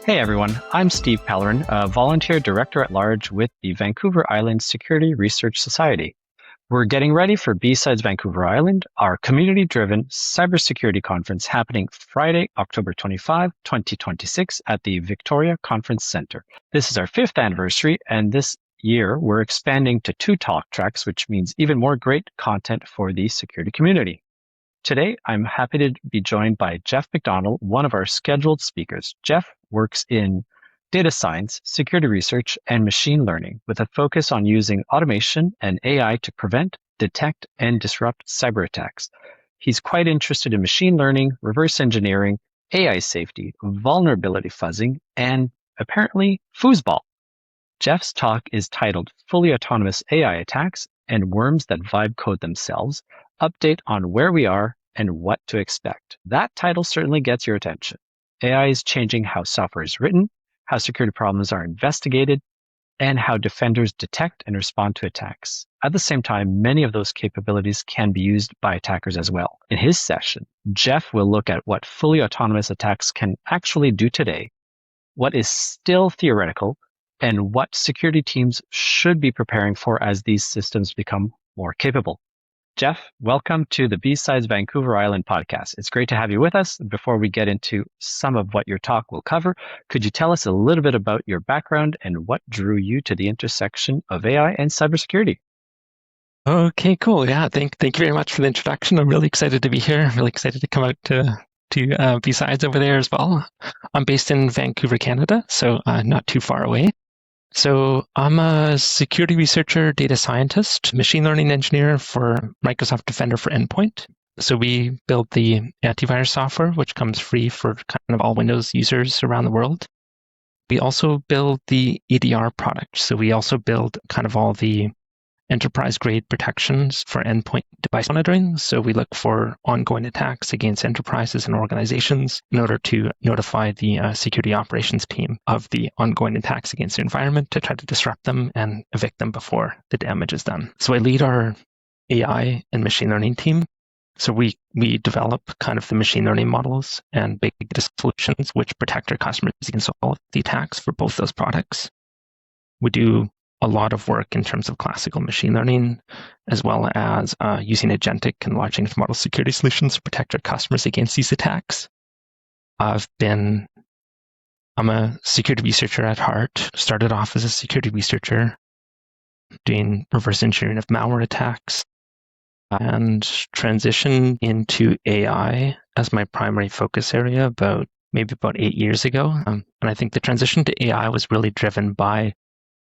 Hey everyone, I'm Steve Pellerin, a volunteer director at large with the Vancouver Island Security Research Society. We're getting ready for BSides Vancouver Island, our community-driven cybersecurity conference happening Friday, October 25, 2026 at the Victoria Conference Centre. This is our 5th anniversary, and this year we're expanding to 2 talk tracks, which means even more great content for the security community. Today, I'm happy to be joined by Geoff McDonald, one of our scheduled speakers. Geoff works in data science, security research, and machine learning with a focus on using automation and AI to prevent, detect, and disrupt cyber attacks. He's quite interested in machine learning, reverse engineering, AI safety, vulnerability fuzzing, and apparently foosball. Geoff's talk is titled Fully Autonomous AI Attacks and Worms That Vibe Code Themselves, Update on Where We Are and What to Expect. That title certainly gets your attention. AI is changing how software is written, how security problems are investigated, and how defenders detect and respond to attacks. At the same time, many of those capabilities can be used by attackers as well. In his session, Geoff will look at what fully autonomous attacks can actually do today, what is still theoretical, and what security teams should be preparing for as these systems become more capable. Geoff, welcome to the BSides Vancouver Island podcast. It's great to have you with us. Before we get into some of what your talk will cover, could you tell us a little bit about your background and what drew you to the intersection of AI and cybersecurity? Okay, cool. Yeah, thank you very much for the introduction. I'm really excited to be here. I'm really excited to come out to BSides over there as well. I'm based in Vancouver, Canada, so not too far away. So I'm a security researcher, data scientist, machine learning engineer for Microsoft Defender for Endpoint. So we build the antivirus software, which comes free for kind of all Windows users around the world. We also build the EDR product. So we also build kind of all the enterprise-grade protections for endpoint device monitoring. So we look for ongoing attacks against enterprises and organizations in order to notify the security operations team of the ongoing attacks against the environment to try to disrupt them and evict them before the damage is done. So I lead our AI and machine learning team. So we develop kind of the machine learning models and big data solutions which protect our customers against all of the attacks for both those products. We do a lot of work in terms of classical machine learning, as well as using agentic and large language model security solutions to protect our customers against these attacks. I'm a security researcher at heart. Started off as a security researcher doing reverse engineering of malware attacks and transitioned into AI as my primary focus area about 8 years ago. And I think the transition to AI was really driven by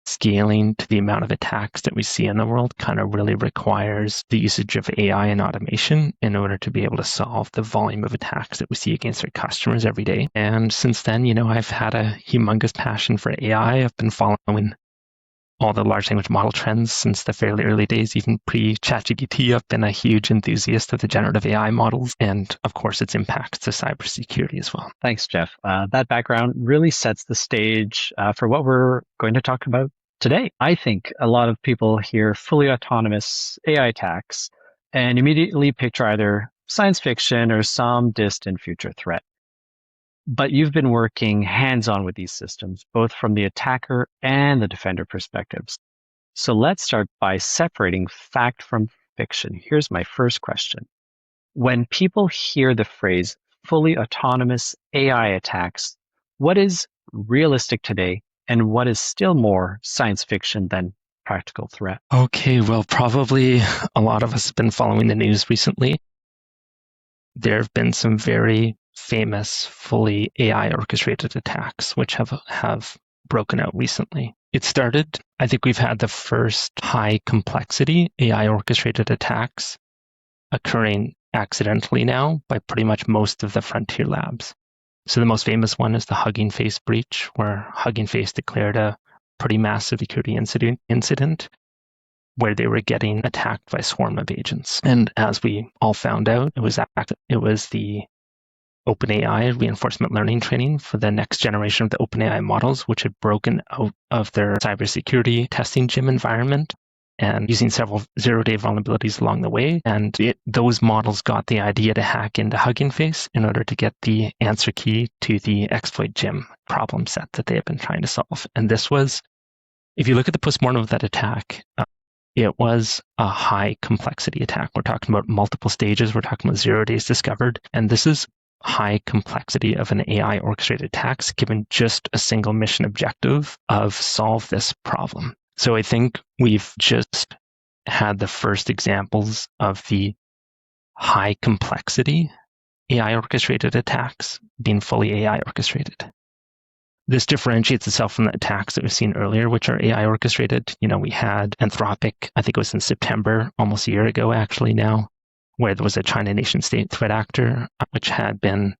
scaling to the amount of attacks that we see in the world kind of really requires the usage of AI and automation in order to be able to solve the volume of attacks that we see against our customers every day. And since then, I've had a humongous passion for AI. I've been following all the large language model trends since the fairly early days, even pre-ChatGPT. I've been a huge enthusiast of the generative AI models and, of course, its impacts to cybersecurity as well. Thanks, Geoff. That background really sets the stage for what we're going to talk about today. I think a lot of people hear fully autonomous AI attacks and immediately picture either science fiction or some distant future threat. But you've been working hands-on with these systems, both from the attacker and the defender perspectives. So let's start by separating fact from fiction. Here's my first question. When people hear the phrase fully autonomous AI attacks, what is realistic today and what is still more science fiction than practical threat? Okay, well, probably a lot of us have been following the news recently. There have been some very famous fully AI orchestrated attacks, which have broken out recently. It started, I think we've had the first high complexity AI orchestrated attacks occurring accidentally now by pretty much most of the frontier labs. So the most famous one is the Hugging Face breach, where Hugging Face declared a pretty massive security incident where they were getting attacked by a swarm of agents. And as we all found out, it was the OpenAI reinforcement learning training for the next generation of the OpenAI models, which had broken out of their cybersecurity testing gym environment and using several zero-day vulnerabilities along the way. And those models got the idea to hack into Hugging Face in order to get the answer key to the exploit gem problem set that they have been trying to solve. And this was, if you look at the postmortem of that attack, it was a high complexity attack. We're talking about multiple stages. We're talking about 0 days discovered. And this is high complexity of an AI orchestrated attacks given just a single mission objective of solve this problem. So I think we've just had the first examples of the high complexity AI orchestrated attacks being fully AI orchestrated. This differentiates itself from the attacks that we've seen earlier, which are AI orchestrated. We had Anthropic, I think it was in September, almost a year ago actually now, where there was a China nation state threat actor, which had been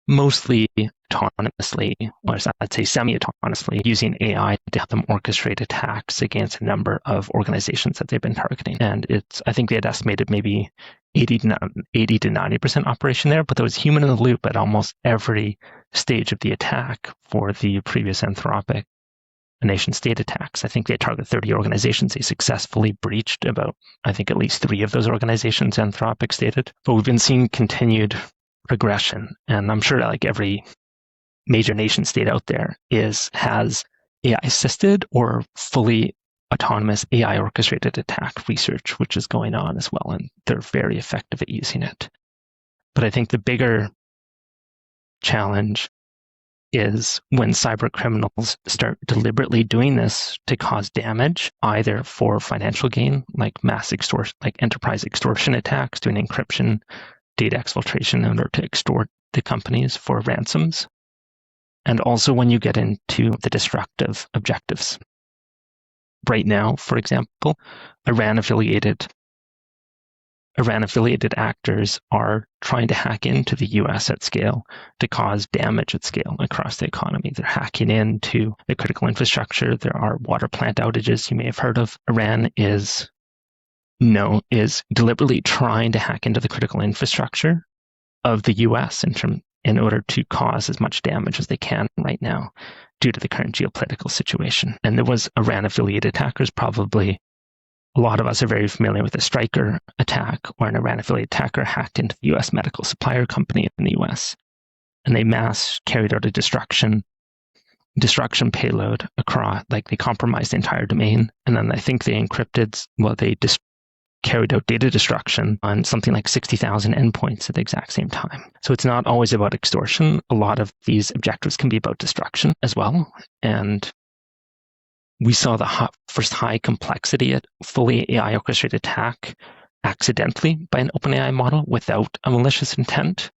mostly autonomously, or I'd say semi-autonomously, using AI to help them orchestrate attacks against a number of organizations that they've been targeting. And I think they had estimated maybe 80 to 90% operation there, but there was human in the loop at almost every stage of the attack for the previous Anthropic nation state attacks. I think they targeted 30 organizations. They successfully breached about, I think, at least 3 of those organizations, Anthropic stated. But we've been seeing continued progression. And I'm sure like every major nation state out there has AI assisted or fully autonomous AI orchestrated attack research, which is going on as well. And they're very effective at using it. But I think the bigger challenge is when cyber criminals start deliberately doing this to cause damage, either for financial gain, like mass extortion, like enterprise extortion attacks, doing encryption, data exfiltration in order to extort the companies for ransoms. And also when you get into the destructive objectives. Right now, for example, Iran-affiliated actors are trying to hack into the US at scale to cause damage at scale across the economy. They're hacking into the critical infrastructure. There are water plant outages you may have heard of. Iran is deliberately trying to hack into the critical infrastructure of the US in order to cause as much damage as they can right now due to the current geopolitical situation. And there was Iran-affiliated attackers. Probably a lot of us are very familiar with the Stryker attack, where an Iran-affiliated attacker hacked into the US medical supplier company in the US. And they mass carried out a destruction payload across, like they compromised the entire domain. And then I think they carried out data destruction on something like 60,000 endpoints at the exact same time. So it's not always about extortion. A lot of these objectives can be about destruction as well. And we saw the first high complexity at fully AI orchestrated attack accidentally by an OpenAI model without a malicious intent.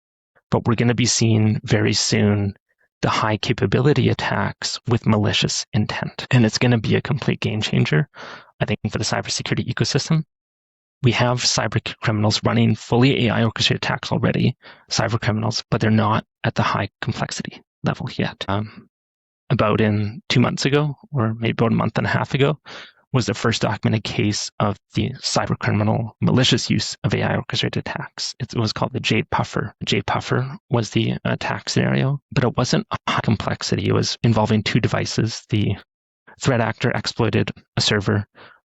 But we're going to be seeing very soon the high capability attacks with malicious intent. And it's going to be a complete game changer, I think, for the cybersecurity ecosystem. We have cyber criminals running fully AI orchestrated attacks already, cyber criminals, but they're not at the high complexity level yet. About 2 months ago, or maybe about a month and a half ago, was the first documented case of the cyber criminal malicious use of AI orchestrated attacks. It was called the JPuffer. JPuffer was the attack scenario, but it wasn't a high complexity. It was involving 2 devices. The threat actor exploited a server,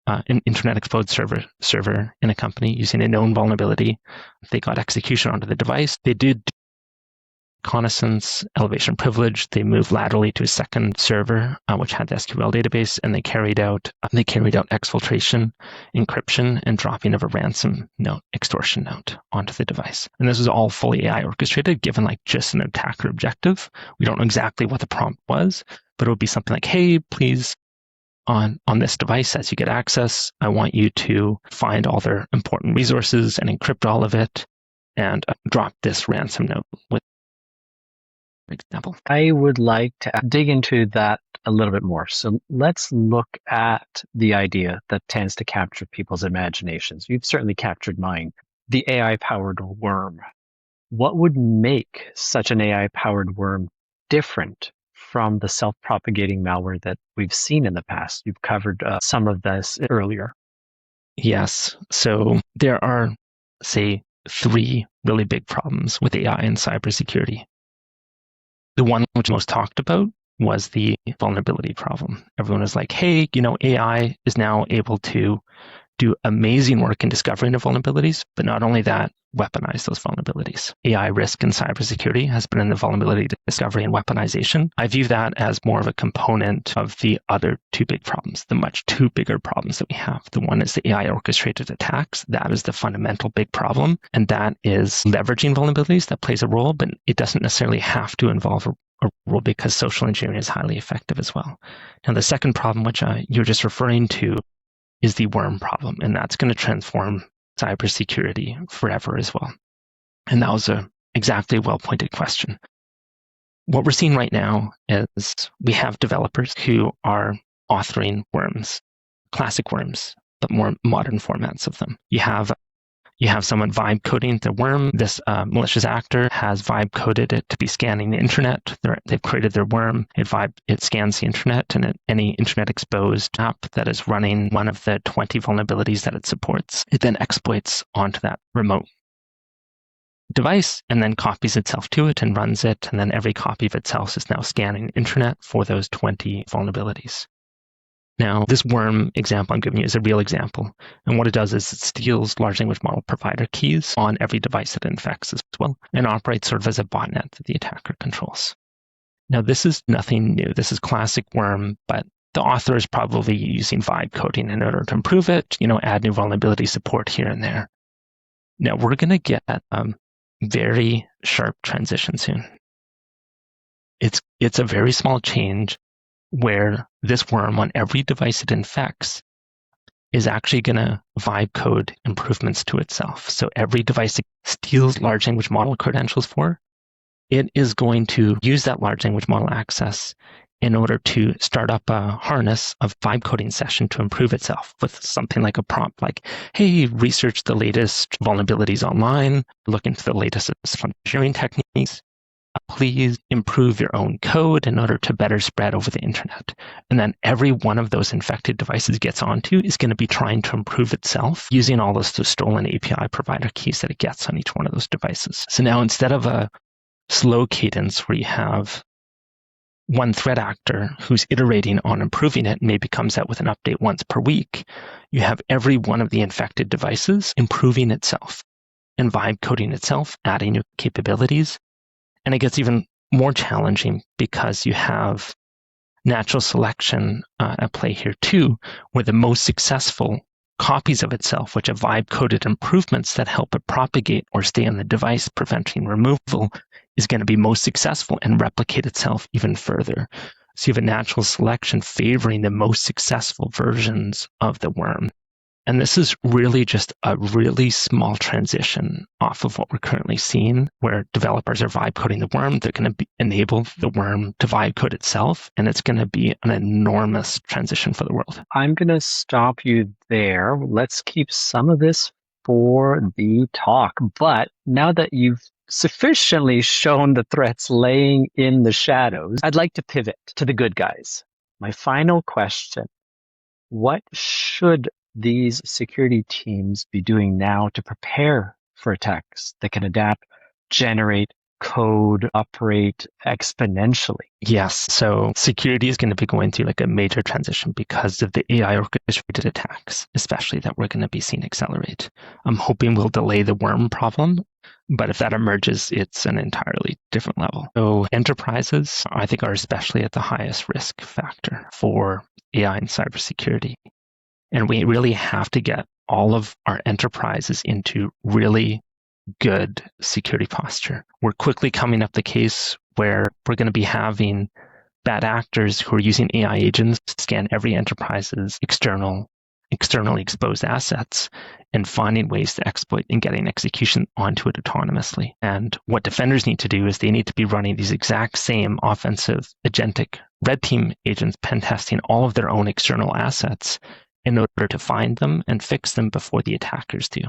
an internet exposed server in a company using a known vulnerability. They got execution onto the device. They did reconnaissance, elevation privilege. They moved laterally to a second server, which had the SQL database, and they carried out exfiltration, encryption, and dropping of a ransom note, extortion note onto the device. And this was all fully AI orchestrated, given like just an attacker objective. We don't know exactly what the prompt was, but it would be something like, hey, please, on this device, as you get access, I want you to find all their important resources and encrypt all of it and drop this ransom note with, for example. I would like to dig into that a little bit more. So let's look at the idea that tends to capture people's imaginations. You've certainly captured mine. The AI-powered worm. What would make such an AI-powered worm different from the self-propagating malware that we've seen in the past? You've covered some of this earlier. Yes. So there are, say, 3 really big problems with AI and cybersecurity. The one which is most talked about was the vulnerability problem. Everyone was like, hey, AI is now able to do amazing work in discovering the vulnerabilities, but not only that, weaponize those vulnerabilities. AI risk in cybersecurity has been in the vulnerability discovery and weaponization. I view that as more of a component of the other two big problems, the much two bigger problems that we have. The one is the AI orchestrated attacks. That is the fundamental big problem. And that is leveraging vulnerabilities that plays a role, but it doesn't necessarily have to involve a role because social engineering is highly effective as well. Now, the second problem, which you're just referring to, is the worm problem, and that's going to transform cybersecurity forever as well. And that was a exactly well-pointed question. What we're seeing right now is we have developers who are authoring worms, classic worms, but more modern formats of them. You have someone vibe coding the worm. This malicious actor has vibe coded it to be scanning the internet. They've created their worm. It scans the internet, and any internet exposed app that is running one of the 20 vulnerabilities that it supports, it then exploits onto that remote device and then copies itself to it and runs it. And then every copy of itself is now scanning the internet for those 20 vulnerabilities. Now, this worm example I'm giving you is a real example. And what it does is it steals large language model provider keys on every device that it infects as well and operates sort of as a botnet that the attacker controls. Now, this is nothing new. This is classic worm, but the author is probably using vibe coding in order to improve it, add new vulnerability support here and there. Now, we're going to get very sharp transition soon. It's a very small change where this worm on every device it infects is actually going to vibe code improvements to itself. So every device it steals large language model credentials for, it is going to use that large language model access in order to start up a harness of vibe coding session to improve itself with something like a prompt like, hey, research the latest vulnerabilities online, look into the latest engineering techniques. Please improve your own code in order to better spread over the internet. And then every one of those infected devices gets onto is going to be trying to improve itself using all those stolen API provider keys that it gets on each one of those devices. So now instead of a slow cadence where you have one threat actor who's iterating on improving it, maybe comes out with an update once per week, you have every one of the infected devices improving itself and vibe coding itself, adding new capabilities. And it gets even more challenging because you have natural selection at play here too, where the most successful copies of itself, which have vibe-coded improvements that help it propagate or stay on the device, preventing removal, is going to be most successful and replicate itself even further. So you have a natural selection favoring the most successful versions of the worm. And this is really just a really small transition off of what we're currently seeing, where developers are vibe coding the worm. They're going to enable the worm to vibe code itself, and it's going to be an enormous transition for the world. I'm going to stop you there. Let's keep some of this for the talk. But now that you've sufficiently shown the threats laying in the shadows, I'd like to pivot to the good guys. My final question: what should these security teams be doing now to prepare for attacks that can adapt, generate code, operate exponentially? Yes. So security is going to be going through like a major transition because of the AI orchestrated attacks, especially that we're going to be seeing accelerate. I'm hoping we'll delay the worm problem, but if that emerges, it's an entirely different level. So enterprises, I think, are especially at the highest risk factor for AI and cybersecurity. And we really have to get all of our enterprises into really good security posture. We're quickly coming up the case where we're going to be having bad actors who are using AI agents to scan every enterprise's externally exposed assets and finding ways to exploit and getting execution onto it autonomously. And what defenders need to do is they need to be running these exact same offensive agentic red team agents pen testing all of their own external assets in order to find them and fix them before the attackers do.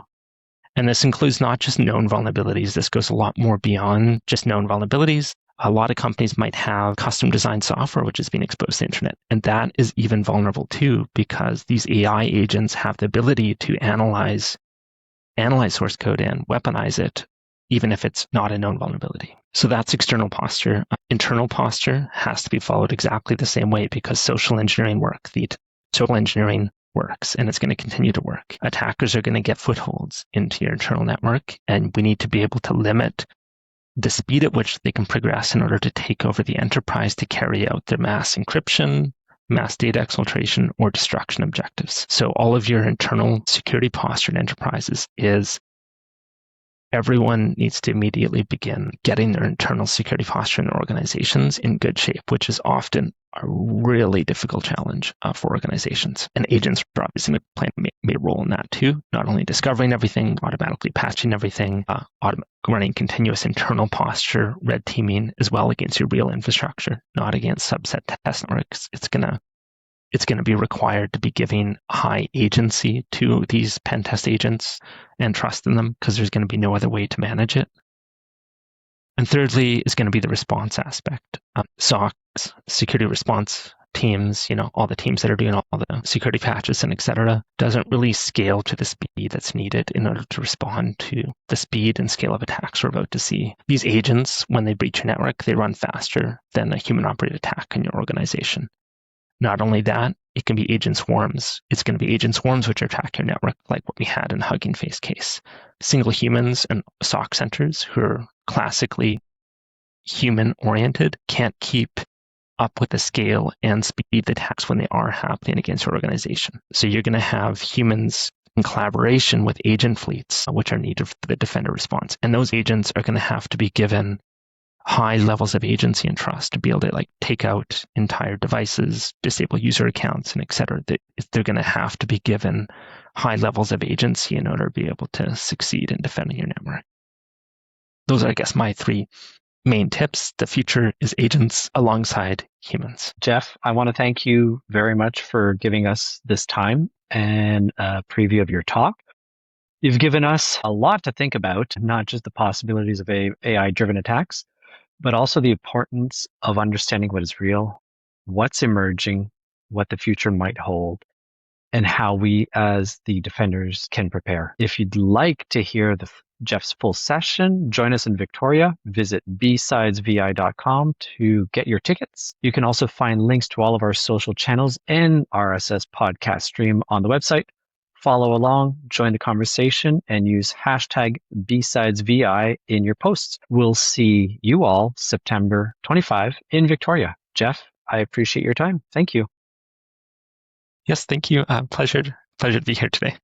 And this includes not just known vulnerabilities. This goes a lot more beyond just known vulnerabilities. A lot of companies might have custom designed software which is being exposed to the internet. And that is even vulnerable too, because these AI agents have the ability to analyze source code and weaponize it even if it's not a known vulnerability. So that's external posture. Internal posture has to be followed exactly the same way because social engineering works and it's going to continue to work. Attackers are going to get footholds into your internal network, and we need to be able to limit the speed at which they can progress in order to take over the enterprise to carry out their mass encryption, mass data exfiltration, or destruction objectives. So all of your internal security posture in enterprises is everyone needs to immediately begin getting their internal security posture in their organizations in good shape, which is often a really difficult challenge for organizations. And agents are obviously playing a role in that too, not only discovering everything, automatically patching everything, running continuous internal posture, red teaming as well against your real infrastructure, not against subset test networks. It's going to be required to be giving high agency to these pen test agents and trust in them because there's going to be no other way to manage it. And thirdly is going to be the response aspect. SOCs, security response teams, all the teams that are doing all the security patches and et cetera, doesn't really scale to the speed that's needed in order to respond to the speed and scale of attacks we're about to see. These agents, when they breach your network, they run faster than a human operated attack in your organization. Not only that, it can be agent swarms. It's going to be agent swarms which attack your network, like what we had in the Hugging Face case. Single humans and SOC centers who are classically human-oriented can't keep up with the scale and speed of attacks when they are happening against your organization. So you're going to have humans in collaboration with agent fleets, which are needed for the defender response. And those agents are going to have to be given high levels of agency and trust to be able to take out entire devices, disable user accounts, and et cetera. They're going to have to be given high levels of agency in order to be able to succeed in defending your network. Those are, I guess, my three main tips. The future is agents alongside humans. Geoff, I want to thank you very much for giving us this time and a preview of your talk. You've given us a lot to think about, not just the possibilities of AI-driven attacks, but also the importance of understanding what is real, what's emerging, what the future might hold, and how we as the defenders can prepare. If you'd like to hear Geoff's full session, join us in Victoria. Visit BSidesVI.com to get your tickets. You can also find links to all of our social channels and RSS podcast stream on the website. Follow along, join the conversation, and use hashtag BSidesVI in your posts. We'll see you all September 25 in Victoria. Geoff, I appreciate your time. Thank you. Yes, thank you. Pleasure to be here today.